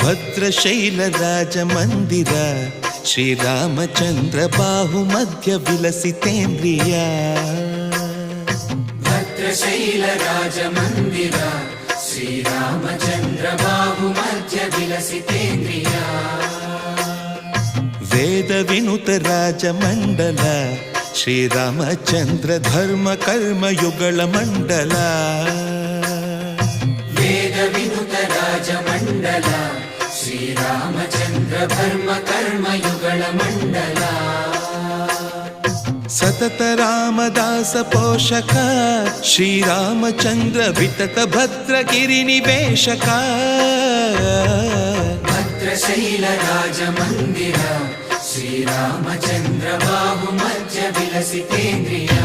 ಭದ್ರಶೈಲ ರಾಜ ಮಂದಿರ ಶ್ರೀರಾಮಚಂದ್ರ ಬಾಹು ಮಧ್ಯ ವಿಲಸಿತೇಂದ್ರಿಯ ಭದ್ರಶೈಲ ರಾಜ ಮಂದಿರ ಶ್ರೀರಾಮಚಂದ್ರ ಬಾಹು ಮಧ್ಯ ವಿಲಸಿತೇಂದ್ರಿಯ ವೇದ ವಿನುತ ರಾಜ ಮಂಡಲ ಶ್ರೀರಾಮಚಂದ್ರ ಧರ್ಮ ಕರ್ಮ ಯುಗಳ ಮಂಡಲ ವೇದ ವಿನುತ ರಾಜ ಮಂಡಲ ಶ್ರೀರಾಮಚಂದ್ರ ಧರ್ಮ ಕರ್ಮ ಯುಗಳ ಮಂಡಲ ಸತತ ರಾಮದಾಸ ಪೋಷಕ ಶ್ರೀರಾಮಚಂದ್ರ ವಿತತ ಭದ್ರಗಿರಿ ನಿವೇಶಕ ಭದ್ರಶೈಲ ರಾಜ ಮಂದಿರ ಶ್ರೀರಾಮಚಂದ್ರ ಬಾಹು ಮಧ್ಯ ವಿಲಸಿತೇಂದ್ರಿಯ